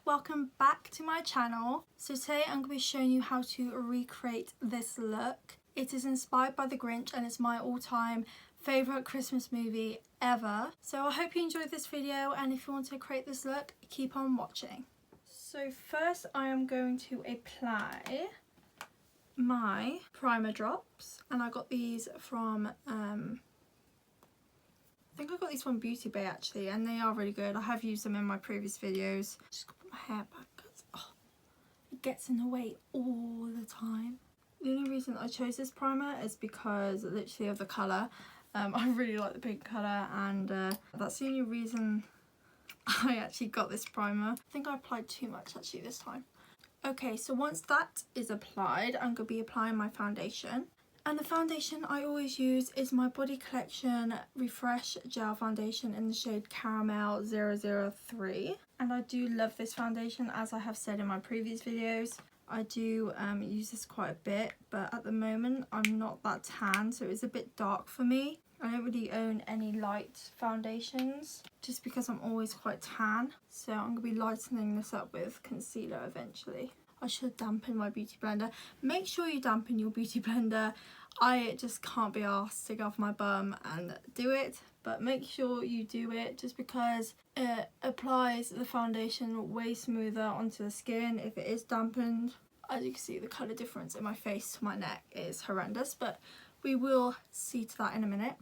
welcome back to my channel. So today I'm going to be showing you how to recreate this look. It is inspired by the Grinch and it's my all-time favourite Christmas movie ever. So I hope you enjoyed this video, and if you want to create this look, keep on watching. So first I am going to apply my primer drops, and I got these from I think I got these from Beauty Bay actually, and they are really good. I have used them in my previous videos. Just gonna put my hair back because it gets in the way all the time. The only reason I chose this primer is because literally of the colour. I really like the pink colour, and that's the only reason I actually got this primer. I think I applied too much actually this time. Okay, so once that is applied, I'm going to be applying my foundation. And the foundation I always use is my Body Collection Refresh Gel Foundation in the shade Caramel 003. And I do love this foundation, as I have said in my previous videos. I do use this quite a bit, but at the moment I'm not that tan, so it's a bit dark for me. I don't really own any light foundations just because I'm always quite tan. So I'm going to be lightening this up with concealer eventually. I should dampen my beauty blender. Make sure you dampen your beauty blender. I just can't be asked to go off my bum and do it, but make sure you do it just because it applies the foundation way smoother onto the skin if it is dampened. As you can see, the colour difference in my face to my neck is horrendous, but we will see to that in a minute.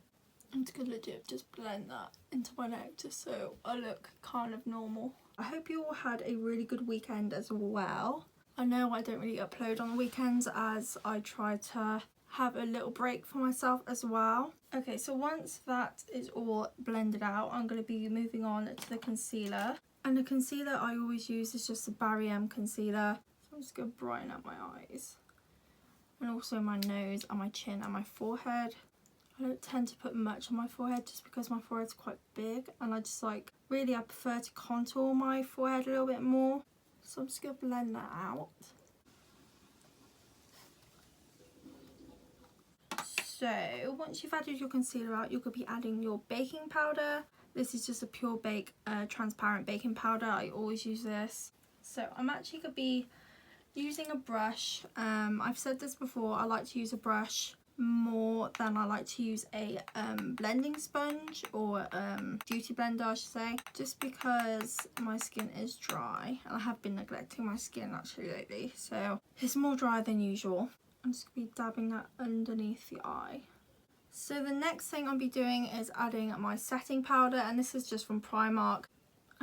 I'm just going to legit just blend that into my neck just so I look kind of normal. I hope you all had a really good weekend as well. I know I don't really upload on the weekends as I try to have a little break for myself as well. Okay, so once that is all blended out, I'm going to be moving on to the concealer. And the concealer I always use is just a Barry M concealer. So I'm just going to brighten up my eyes. And also my nose and my chin and my forehead. I don't tend to put much on my forehead just because my forehead's quite big, and I just I prefer to contour my forehead a little bit more. So I'm just going to blend that out. So once you've added your concealer out, you're going to be adding your baking powder. This is just a Pure Bake transparent baking powder. I always use this. So I'm actually going to be using a brush. I've said this before, I like to use a brush more than I like to use a blending sponge or beauty blender, I should say, just because my skin is dry and I have been neglecting my skin actually lately, so it's more dry than usual. I'm just going to be dabbing that underneath the eye. So the next thing I'll be doing is adding my setting powder, and this is just from Primark.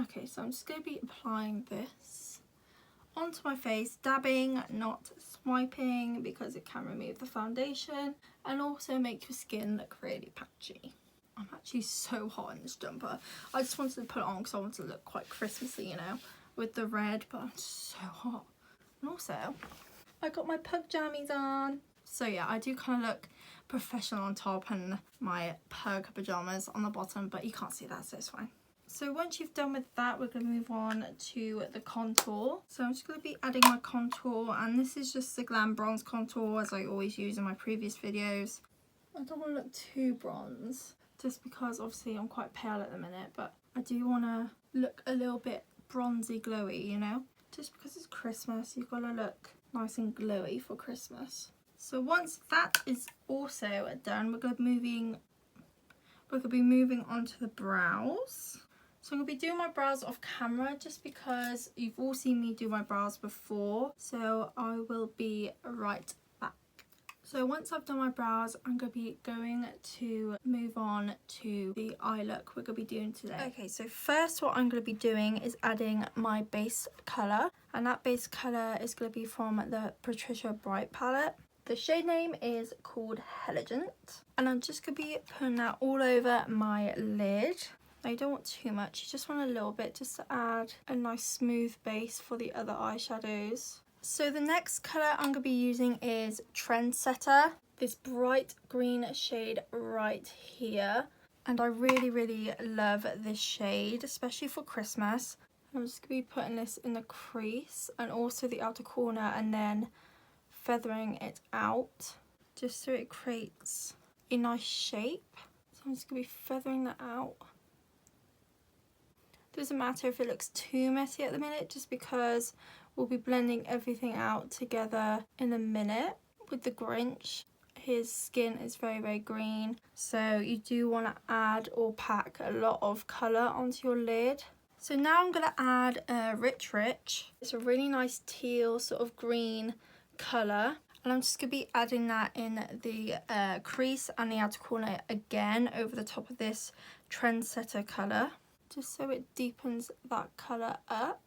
Okay, so I'm just going to be applying this onto my face, dabbing, not swiping, because it can remove the foundation and also make your skin look really patchy. I'm actually so hot in this jumper. I just wanted to put it on because I want to look quite Christmassy, you know, with the red, but I'm so hot. And also, I got my pug jammies on. So yeah, I do kind of look professional on top and my pug pyjamas on the bottom, but you can't see that, so it's fine. So once you've done with that, we're going to move on to the contour. So I'm just going to be adding my contour, and this is just the Glam Bronze Contour, as I always use in my previous videos. I don't want to look too bronze, just because obviously I'm quite pale at the minute, but I do want to look a little bit bronzy glowy, you know? Just because it's Christmas, you've got to look nice and glowy for Christmas. So once that is also done, we're going to be moving on to the brows. So I'm going to be doing my brows off camera just because you've all seen me do my brows before. So I will be right back. So once I've done my brows, I'm going to be going to move on to the eye look we're going to be doing today. Okay, so first what I'm going to be doing is adding my base colour. And that base colour is going to be from the Patricia Bright palette. The shade name is called Elegant. And I'm just going to be putting that all over my lid. Now you don't want too much, you just want a little bit just to add a nice smooth base for the other eyeshadows. So the next colour I'm going to be using is Trendsetter, this bright green shade right here. And I really love this shade, especially for Christmas. I'm just going to be putting this in the crease and also the outer corner, and then feathering it out just so it creates a nice shape. So I'm just going to be feathering that out. Doesn't matter if it looks too messy at the minute, just because we'll be blending everything out together in a minute. With the Grinch, his skin is very, very green, so you do want to add or pack a lot of colour onto your lid. So now I'm going to add Rich Rich. It's a really nice teal sort of green colour, and I'm just going to be adding that in the crease and the outer corner again over the top of this Trendsetter colour, just so it deepens that colour up.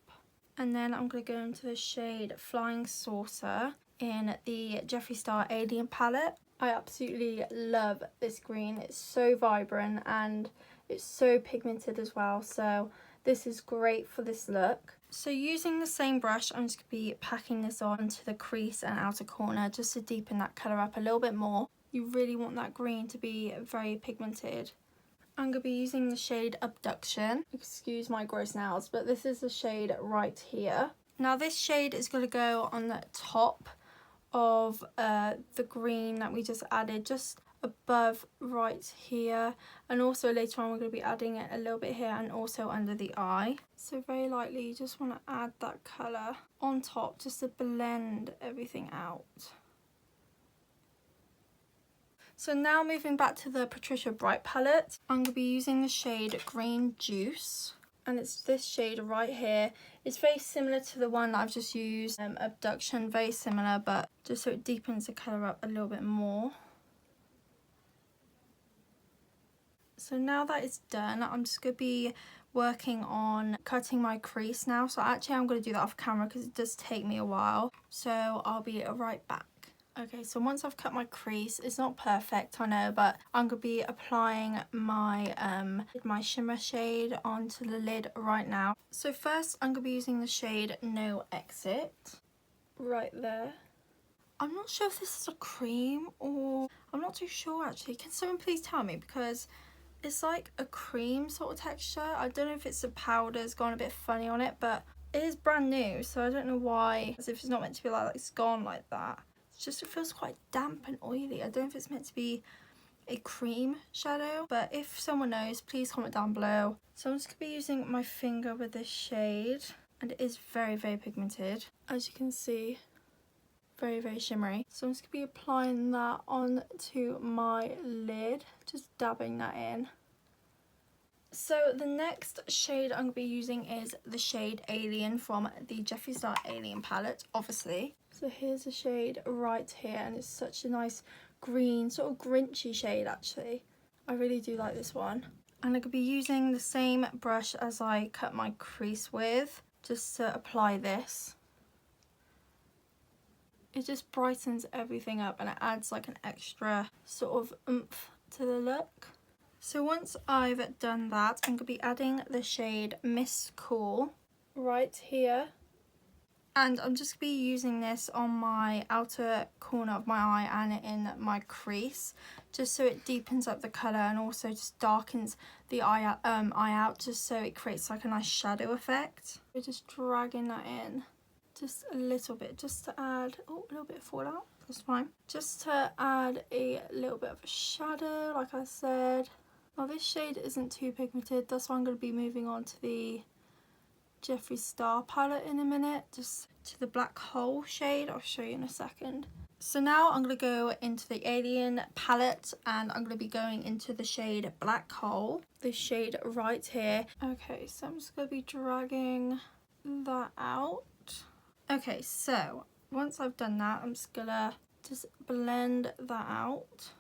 And then I'm going to go into the shade Flying Saucer in the Jeffree Star Alien palette. I absolutely love this green. It's so vibrant and it's so pigmented as well, so this is great for this look. So using the same brush, I'm just going to be packing this on to the crease and outer corner just to deepen that colour up a little bit more. You really want that green to be very pigmented. I'm going to be using the shade Abduction. Excuse my gross nails, but this is the shade right here. Now this shade is going to go on the top of the green that we just added, just above right here, and also later on we're going to be adding it a little bit here and also under the eye. So very lightly, you just want to add that colour on top just to blend everything out. So now moving back to the Patricia Bright palette, I'm going to be using the shade Green Juice, and it's this shade right here. It's very similar to the one that I've just used, Abduction, very similar, but just so it deepens the colour up a little bit more. So now that it's done, I'm just going to be working on cutting my crease now. So actually I'm going to do that off camera because it does take me a while. So I'll be right back. Okay, so once I've cut my crease, it's not perfect, I know, but I'm going to be applying my my shimmer shade onto the lid right now. So first I'm going to be using the shade No Exit right there. I'm not sure if this is a cream or I'm not too sure actually. Can someone please tell me, because it's like a cream sort of texture. I don't know if it's the powder's gone a bit funny on it, but it is brand new, so I don't know why, as if it's not meant to be like it's gone like that. It's just, it feels quite damp and oily. I don't know if it's meant to be a cream shadow, but if someone knows, please comment down below. So I'm just going to be using my finger with this shade, and it is very, very pigmented, as you can see. Very, very shimmery. So I'm just going to be applying that onto my lid, just dabbing that in. So the next shade I'm going to be using is the shade Alien from the Jeffree Star Alien palette, obviously. So here's the shade right here, and it's such a nice green, sort of Grinchy shade actually. I really do like this one. And I'm going to be using the same brush as I cut my crease with, just to apply this. It just brightens everything up and it adds like an extra sort of oomph to the look. So once I've done that, I'm going to be adding the shade Miss Cool right here. And I'm just going to be using this on my outer corner of my eye and in my crease, just so it deepens up the colour and also just darkens the eye out, just so it creates like a nice shadow effect. We're just dragging that in. Just a little bit, just to add, oh, a little bit of fallout, that's fine. Just to add a little bit of a shadow, like I said. Now this shade isn't too pigmented, that's why I'm going to be moving on to the Jeffree Star palette in a minute, just to the Black Hole shade. I'll show you in a second. So now I'm going to go into the Alien palette, and I'm going to be going into the shade Black Hole, this shade right here. Okay, so I'm just going to be dragging that out. Okay, so once I've done that, I'm just gonna blend that out.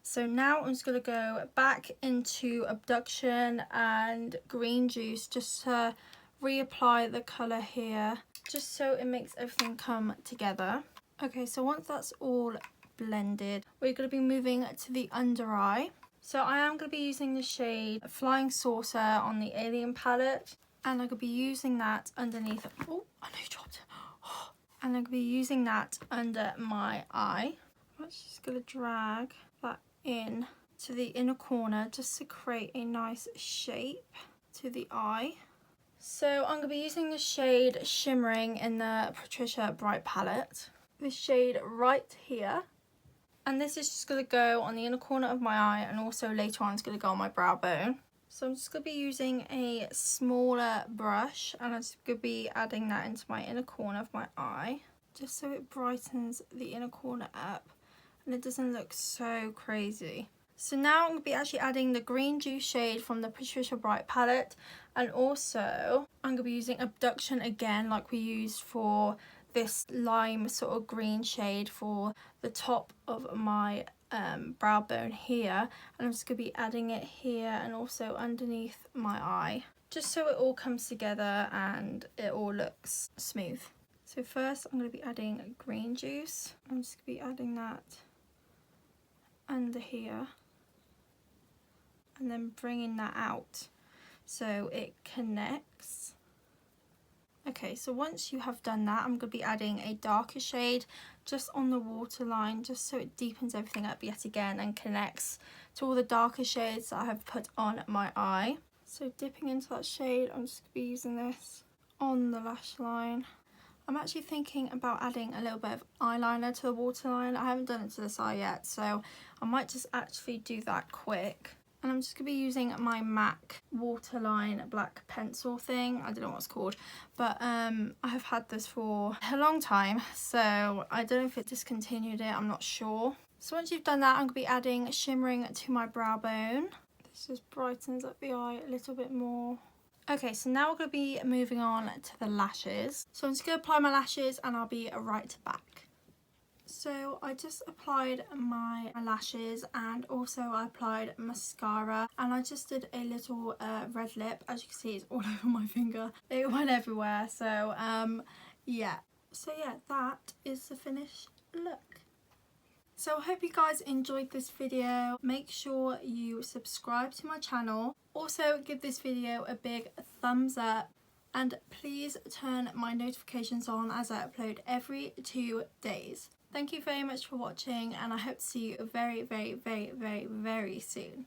So now I'm just gonna go back into Abduction and Green Juice just to reapply the colour here, just so it makes everything come together. Okay, so once that's all blended, we're gonna be moving to the under eye. So I am gonna be using the shade Flying Saucer on the Alien palette, and I'm gonna be using that underneath. Oh, I know you dropped it. And I'm going to be using that under my eye. I'm just going to drag that in to the inner corner just to create a nice shape to the eye. So I'm going to be using the shade Shimmering in the Patricia Bright palette. This shade right here. And this is just going to go on the inner corner of my eye, and also later on it's going to go on my brow bone. So I'm just going to be using a smaller brush, and I'm just going to be adding that into my inner corner of my eye, just so it brightens the inner corner up and it doesn't look so crazy. So now I'm going to be actually adding the green juice shade from the Patricia Bright palette, and also I'm going to be using Abduction again, like we used for this lime sort of green shade for the top of my brow bone here, and I'm just going to be adding it here and also underneath my eye, just so it all comes together and it all looks smooth. So first I'm going to be adding green juice. I'm just going to be adding that under here and then bringing that out so it connects. Okay, so once you have done that, I'm going to be adding a darker shade just on the waterline, just so it deepens everything up yet again and connects to all the darker shades that I have put on my eye. So dipping into that shade, I'm just going to be using this on the lash line. I'm actually thinking about adding a little bit of eyeliner to the waterline. I haven't done it to this eye yet, so I might just actually do that quick. And I'm just going to be using my MAC waterline black pencil thing. I don't know what it's called, but I have had this for a long time, so I don't know if it discontinued it, I'm not sure. So once you've done that, I'm going to be adding shimmering to my brow bone. This just brightens up the eye a little bit more. Okay, so now we're going to be moving on to the lashes. So I'm just going to apply my lashes and I'll be right back. So I just applied my lashes and also I applied mascara, and I just did a little red lip. As you can see, it's all over my finger. It went everywhere. So yeah. So yeah, that is the finished look. So I hope you guys enjoyed this video. Make sure you subscribe to my channel. Also give this video a big thumbs up, and please turn my notifications on as I upload every 2 days. Thank you very much for watching, and I hope to see you very, very, very, very, very soon.